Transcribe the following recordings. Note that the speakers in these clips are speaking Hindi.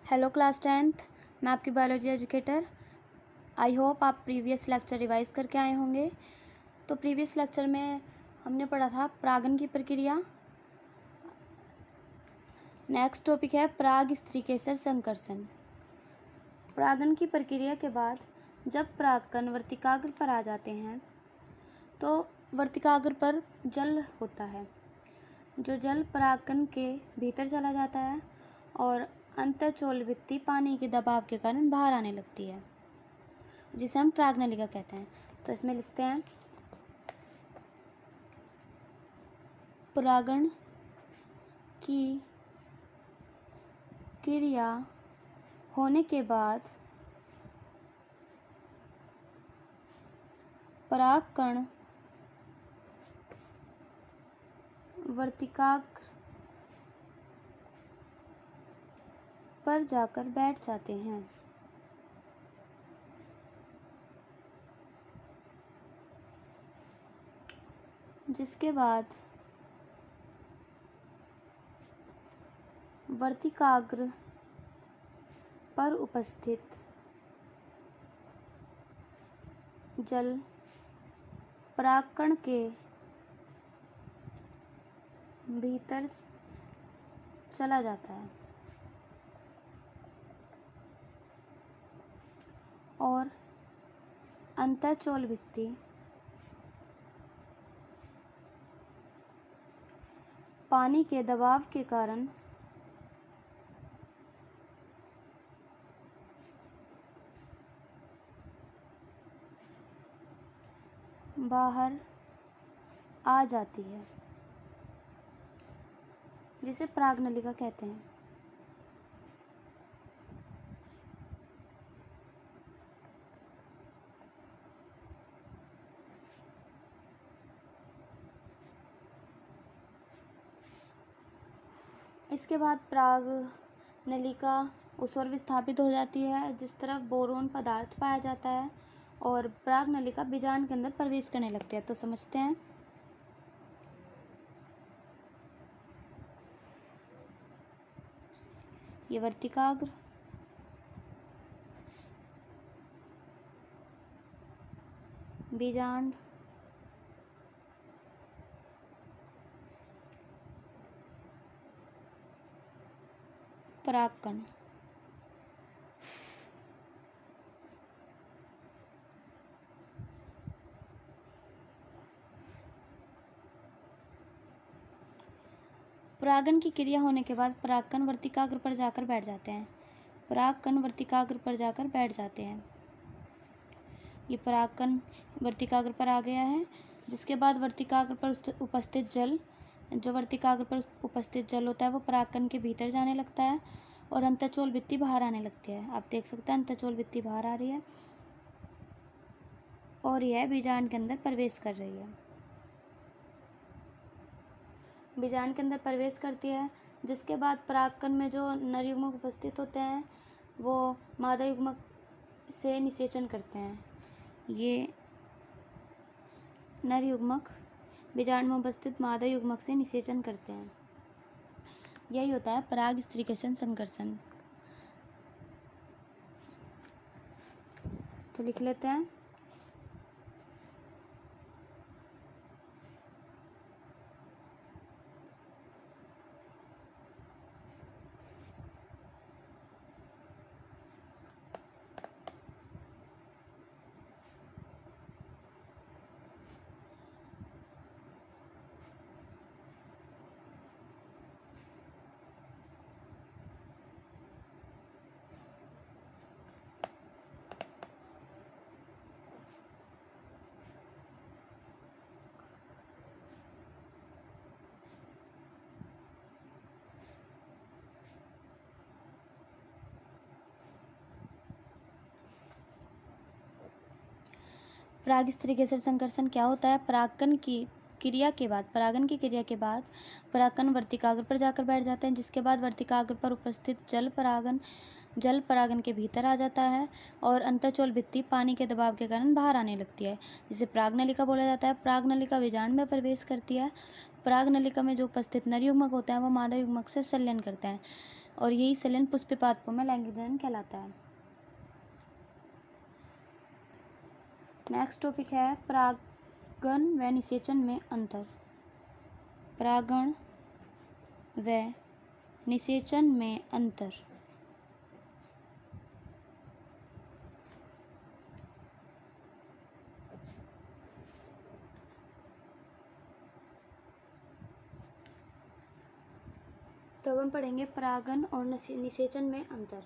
Hello class 10th। मैं आपकी बायोलॉजी एजुकेटर। आई होप आप प्रीवियस लेक्चर रिवाइज करके आए होंगे। तो प्रीवियस लेक्चर में हमने पढ़ा था परागन की प्रक्रिया। नेक्स्ट टॉपिक है पराग स्त्रीकेसर संकर्षण। परागन की प्रक्रिया के बाद जब परागकण वर्तिकाग्र पर आ जाते हैं तो वर्तिकाग्र पर जल होता है। जो जल परागकण के भीतर चला जाता है और अंतःचोलवृत्ति पानी के दबाव के कारण बाहर आने लगती है, जिसे हम परागनलिका कहते हैं। तो इसमें लिखते हैं परागण की क्रिया होने के बाद परागकण वर्तिकाग्र पर जाकर बैठ जाते हैं। जिसके बाद वर्तिकाग्र पर उपस्थित जल परागकण के भीतर चला जाता है और अंतःचोलवृत्ति पानी के दबाव के कारण बाहर आ जाती है, जिसे परागनलिका कहते हैं। इसके बाद परागनलिका उस ओर विस्थापित हो जाती है जिस तरफ बोरोन पदार्थ पाया जाता है और परागनलिका बीजांड के अंदर प्रवेश करने लगती है। तो समझते हैं। ये वर्तिकाग्र बीजांड परागकण परागन की क्रिया होने के बाद परागकण वर्तिकाग्र पर जाकर बैठ जाते हैं। परागकण वर्तिकाग्र पर जाकर बैठ जाते हैं। ये परागकण वर्तिकाग्र पर आ गया है, जिसके बाद वर्तिकाग्र पर उपस्थित जल जो वर्तिकाग्र पर उपस्थित जल होता है वो परागकण के भीतर जाने लगता है और अंतःचोलवृत्ति बाहर आने लगती है। आप देख सकते हैं अंतःचोलवृत्ति बाहर आ रही है और यह बीजांड के अंदर प्रवेश कर रही है। बीजांड के अंदर प्रवेश करती है, जिसके बाद परागकण में जो नर युग्मक उपस्थित होते हैं वो मादा युग्मक से निषेचन करते हैं। ये नर युग्मक बीजांड में उपस्थित मादा युग्मक से निषेचन करते हैं। यही होता है पराग स्त्रीकेशन संकर्षण। तो लिख लेते हैं। पराग स्त्रीकेसर संकर्षण क्या होता है? परागन की क्रिया के बाद परागकण वर्तिकाग्र पर जाकर बैठ जाते हैं, जिसके बाद वर्तिकाग्र पर उपस्थित जल परागन के भीतर आ जाता है और अंतःचोलवृत्ति पानी के दबाव के कारण बाहर आने लगती है, जिसे परागनलिका बोला जाता है। परागनलिका बीजांड में प्रवेश करती है। परागनलिका में जो उपस्थित नर युग्मक होते हैं वो मादा युग्मक से संलयन करते हैं और यही सलन पुष्पिपादपों में लैंगिक जनन कहलाता है। नेक्स्ट टॉपिक है परागण व निषेचन में अंतर। परागण व निषेचन में अंतर। तो अब हम पढ़ेंगे परागण और निषेचन में अंतर।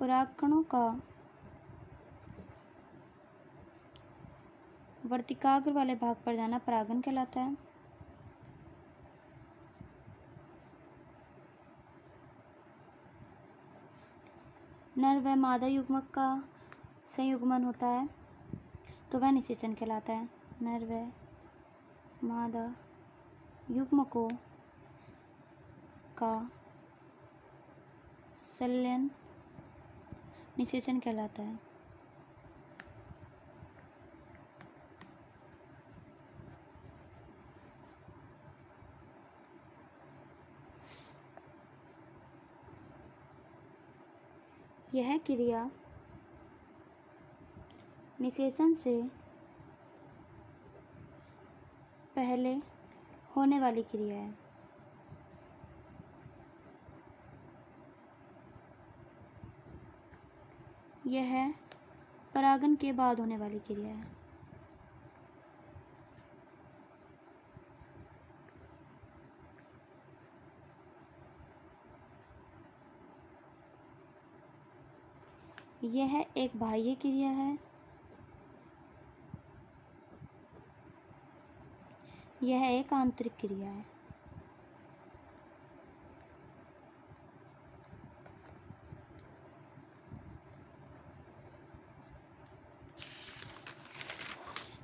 परागकणों का वर्तिकाग्र वाले भाग पर जाना परागण कहलाता है। नर व मादा युग्मक का संयुग्मन होता है तो वह निषेचन कहलाता है। नर व मादा युग्मकों का संलयन निषेचन कहलाता है। यह क्रिया निषेचन से पहले होने वाली क्रिया है। यह परागण के बाद होने वाली क्रिया है। यह एक बाह्य क्रिया है। यह एक आंतरिक क्रिया है।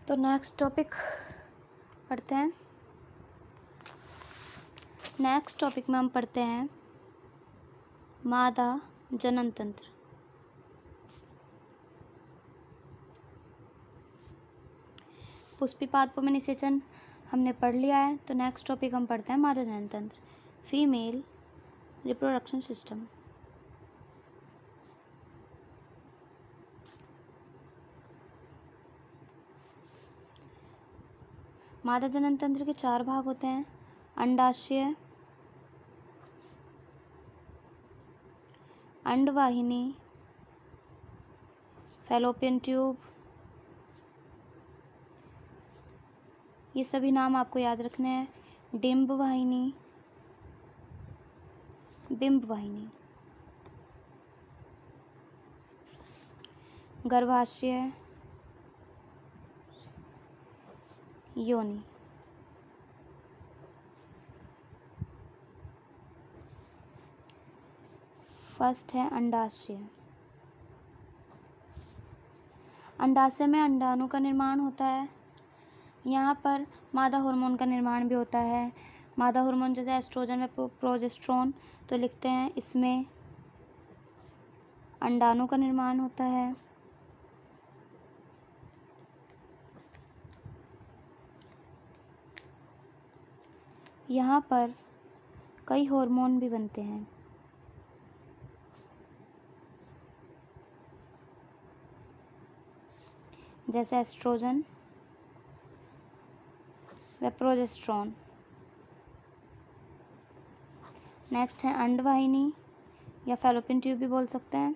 तो नेक्स्ट टॉपिक पढ़ते हैं। नेक्स्ट टॉपिक में हम पढ़ते हैं मादा जनन तंत्र। पुष्पिपादपों में निषेचन हमने पढ़ लिया है। तो नेक्स्ट टॉपिक हम पढ़ते हैं मादा जनन तंत्र, फीमेल रिप्रोडक्शन सिस्टम। मादा जनन तंत्र के 4 भाग होते हैं। अंडाशय, अंडवाहिनी, फैलोपियन ट्यूब। ये सभी नाम आपको याद रखने हैं। डिंब वाहिनी, बिंब वाहिनी, गर्भाशय, योनि। फर्स्ट है अंडाशय। अंडाशय में अंडाणु का निर्माण होता है। यहाँ पर मादा हार्मोन का निर्माण भी होता है। मादा हार्मोन जैसे एस्ट्रोजन व प्रोजेस्टेरोन, तो लिखते हैं इसमें अंडाणु का निर्माण होता है। यहाँ पर कई हार्मोन भी बनते हैं। जैसे एस्ट्रोजन व प्रोजेस्टेरोन। नेक्स्ट है अंडवाहिनी या फैलोपियन ट्यूब भी बोल सकते हैं।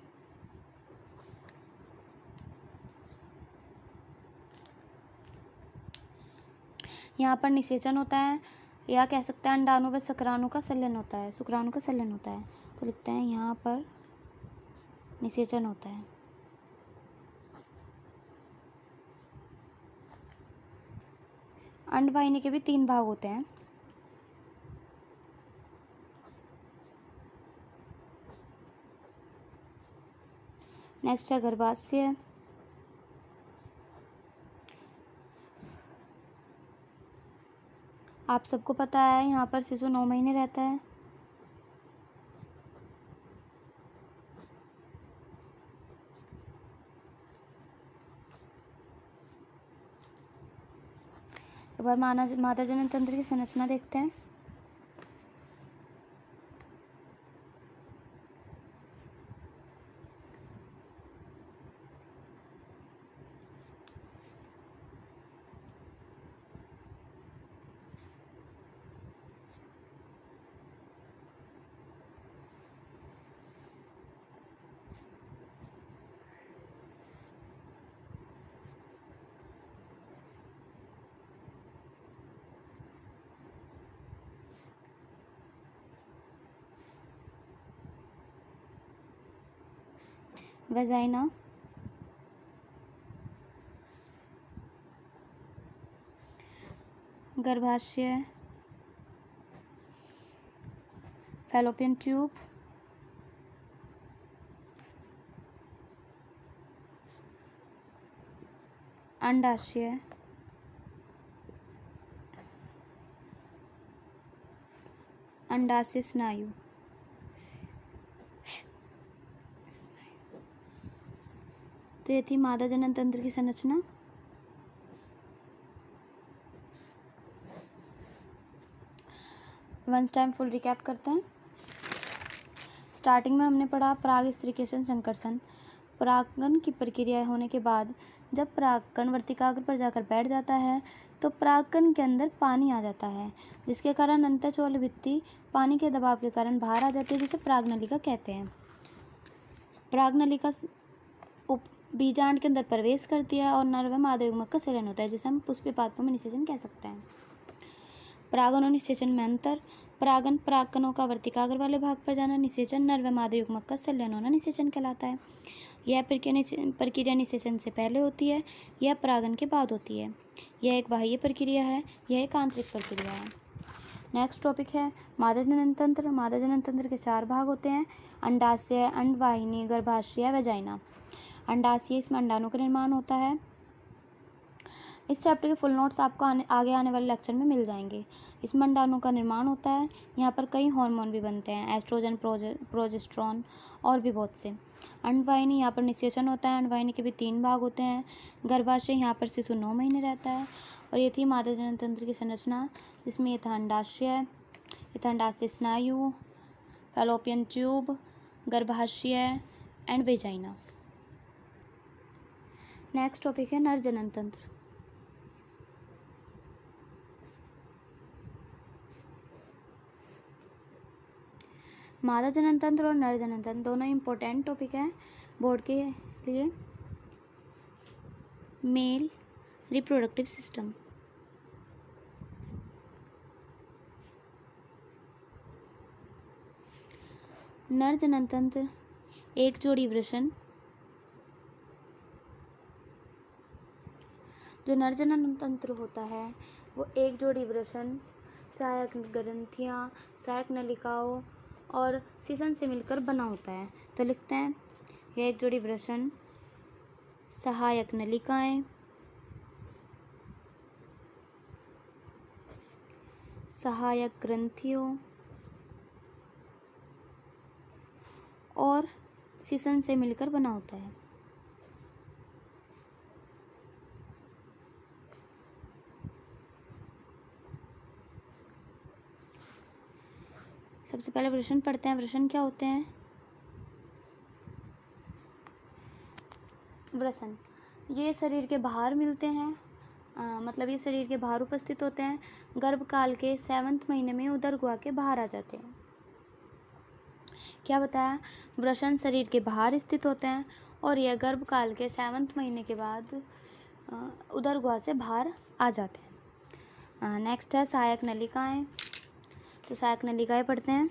यहाँ पर निषेचन होता है, या कह सकते हैं अंडाणु व शुक्राणु का संलयन होता है। शुक्राणु का संलयन होता है, तो लिखते हैं यहाँ पर निषेचन होता है। अंडवाहिनी के भी 3 भाग होते हैं। नेक्स्ट है गर्भाशय। आप सबको पता है यहाँ पर शिशु 9 महीने रहता है। एक बार मादा जनन तंत्र की संरचना देखते हैं। वेजाइना, गर्भाशय, फैलोपियन ट्यूब, अंडाशय, अंडाशय स्नायु। तो ये थी मादा जनन तंत्र की संरचना। वंस टाइम फुल रिकैप करते हैं। स्टार्टिंग में हमने पढ़ा पराग स्त्रीकेशन संकर्षण। परागन की प्रक्रिया होने के बाद जब परागकण वर्तिकाग्र पर जाकर बैठ जाता है तो परागकण के अंदर पानी आ जाता है, जिसके कारण अंतःचूल भित्ति पानी के दबाव के कारण बाहर आ जाती है, जिसे परागनलिका कहते हैं। परागनलिका बीजांड के अंदर प्रवेश करती है और नर व मादा युग्मक का सलन होता है, जिसे हम पुष्पीपाद में निषेचन कह सकते हैं। परागन और निषेचन में अंतर। परागन परागकणों का वर्तिकाग्र वाले भाग पर जाना, निषेचन नर व मादा युग्मक का संलयन होना निषेचन कहलाता है। यह प्रक्रिया निषेचन से पहले होती है, यह परागन के बाद होती है। यह एक बाह्य प्रक्रिया है, यह एक आंतरिक प्रक्रिया है। नेक्स्ट टॉपिक है मादा जनन तंत्र। मादा जनन तंत्र के 4 भाग होते हैं: अंडाशय, अंडवाहिनी, गर्भाशय, वेजाइना। अंडाशय, इसमें अंडाणु का निर्माण होता है। इस चैप्टर के फुल नोट्स आपको आगे आने वाले लेक्चर में मिल जाएंगे। इसमें अंडाणु का निर्माण होता है। यहाँ पर कई हार्मोन भी बनते हैं, एस्ट्रोजन, प्रोजेस्टेरोन और भी बहुत से। अंडवाहिनी, यहाँ पर निषेचन होता है। अंडवाहिनी के भी 3 भाग होते हैं। गर्भाशय, यहाँ पर शिशु 9 महीने रहता है। और ये थी मादा जनन तंत्र की संरचना, जिसमें ये था अंडाशय, ये था अंडाशय स्नायु, फैलोपियन ट्यूब, गर्भाशय एंड वेजाइना। नेक्स्ट टॉपिक है नर जनन तंत्र। मादा जनन तंत्र और नर जनन तंत्र दोनों इम्पोर्टेंट टॉपिक है बोर्ड के लिए। Male reproductive system. नर जनन तंत्र एक जोड़ी वृषण। जो नर जनन तंत्र होता है वो एक जोड़ी वृषण, सहायक ग्रंथियाँ, सहायक नलिकाओं और सीसन से मिलकर बना होता है। तो लिखते हैं, यह एक जोड़ी वृषण, सहायक नलिकाएं, सहायक ग्रंथियों और सीसन से मिलकर बना होता है। सबसे पहले वृषण पढ़ते हैं। वृषण क्या होते हैं? वृषण ये शरीर के बाहर मिलते हैं, मतलब ये शरीर के बाहर उपस्थित होते हैं। गर्भकाल के 7वें महीने में उदर गुहा के बाहर आ जाते हैं। क्या बताया? वृषण शरीर के बाहर स्थित होते हैं और यह गर्भकाल के 7वें महीने के बाद उदर गुहा से बाहर आ जाते हैं। नेक्स्ट है सहायक नलिकाएं। तो सहायक नलिकाएं पढ़ते हैं।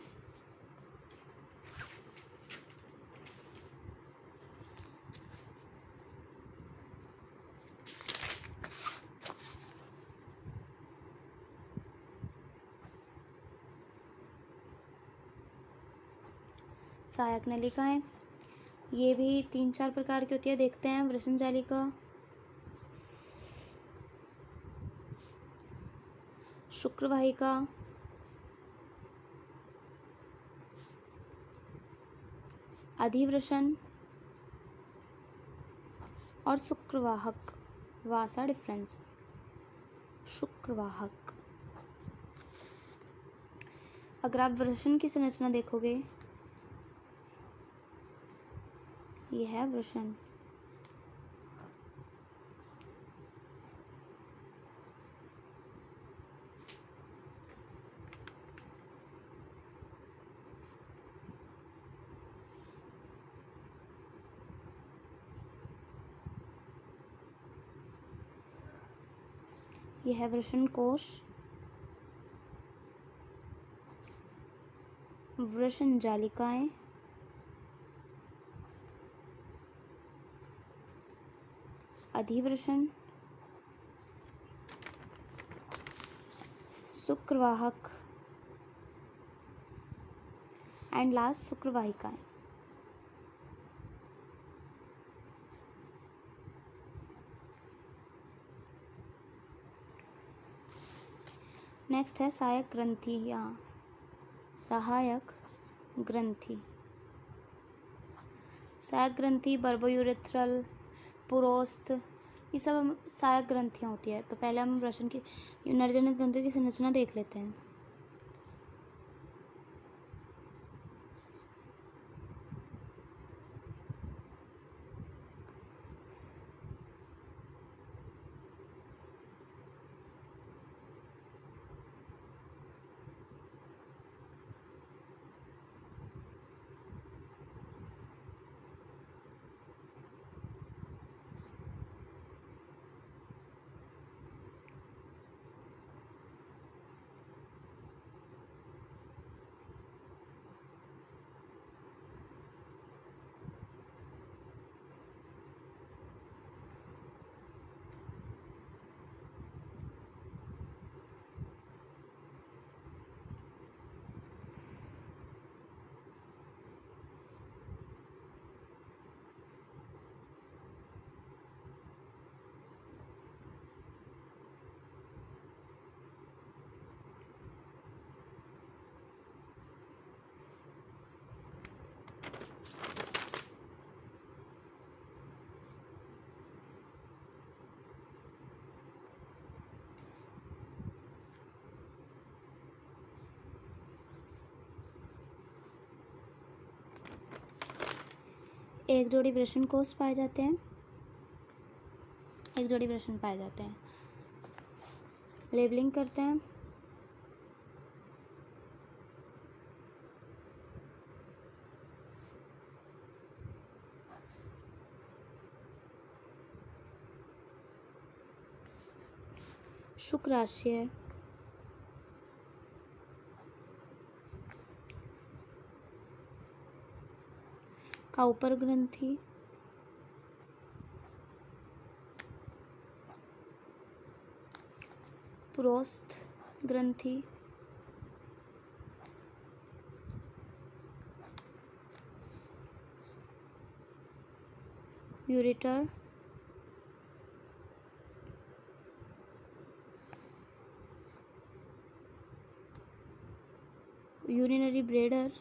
सहायक नलिकाएं ये भी 3-4 प्रकार की होती है, देखते हैं। वृषण जालिका, शुक्रवाहिका, अधिवृषण और शुक्रवाहक। वासा डिफरेंस। शुक्रवाहक। अगर आप वृषण की संरचना देखोगे, यह है वृषण। यह है वृषण कोश, वृषण जालिकाएं, अधिवृषण, शुक्रवाहक एंड लास्ट शुक्रवाहिकाएं। नेक्स्ट है सहायक ग्रंथि या सहायक ग्रंथि। सहायक ग्रंथि बर्बोयूरेथ्रल, पुरोस्त, ये सब सहायक ग्रंथियाँ होती है। तो पहले हम वृषण की नरजनन तंत्र की संरचना देख लेते हैं। एक जोड़ी वृषण कोष पाए जाते हैं, एक जोड़ी वृषण पाए जाते हैं। लेबलिंग करते हैं। शुक्राशय, काउपर ग्रंथि, पुरोस्त ग्रंथि, यूरेटर, यूरिनरी ब्लेडर,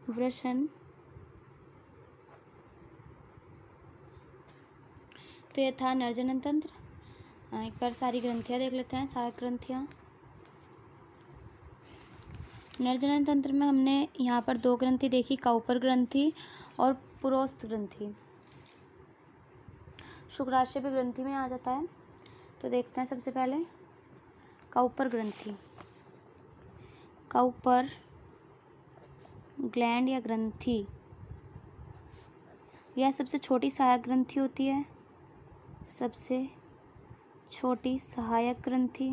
वृषण। तो यह था नरजनन तंत्र। एक बार सारी ग्रंथियाँ देख लेते हैं, सहायक ग्रंथियाँ। नरजनन तंत्र में हमने यहाँ पर दो ग्रंथि देखी, काउपर ग्रंथि और पुरोस्त ग्रंथि। शुक्राशय भी ग्रंथि में आ जाता है। तो देखते हैं सबसे पहले काउपर ग्रंथि। काउपर ग्लैंड या ग्रंथि, यह सबसे छोटी सहायक ग्रंथि होती है, सबसे छोटी सहायक ग्रंथि।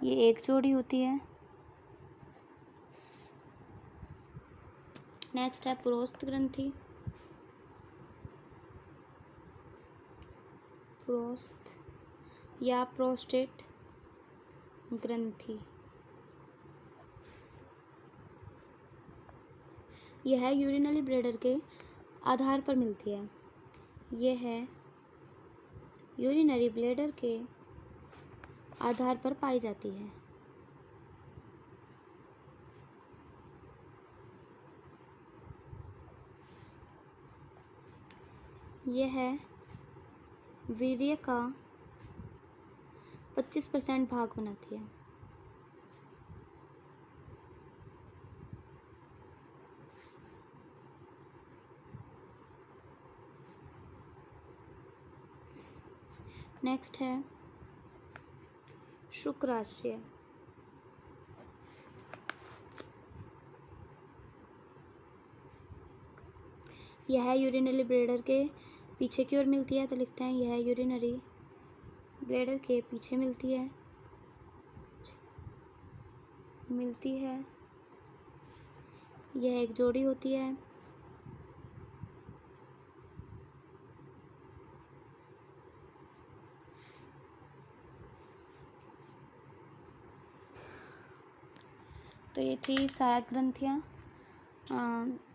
ये एक जोड़ी होती है। नेक्स्ट है पुरोस्त ग्रंथि। पुरोस्त या प्रोस्टेट ग्रंथि, यह यूरिनरी ब्लैडर के आधार पर मिलती है। यह है यूरिनरी ब्लैडर के आधार पर पाई जाती है। यह वीर्य का 25% भाग बनाती है। नेक्स्ट है शुक्राशय। यह यूरिनरी ब्लैडर के पीछे की ओर मिलती है, तो लिखते हैं यह यूरिनरी ब्लैडर के पीछे मिलती है। यह एक जोड़ी होती है। तो ये थी सहायक ग्रंथियाँ।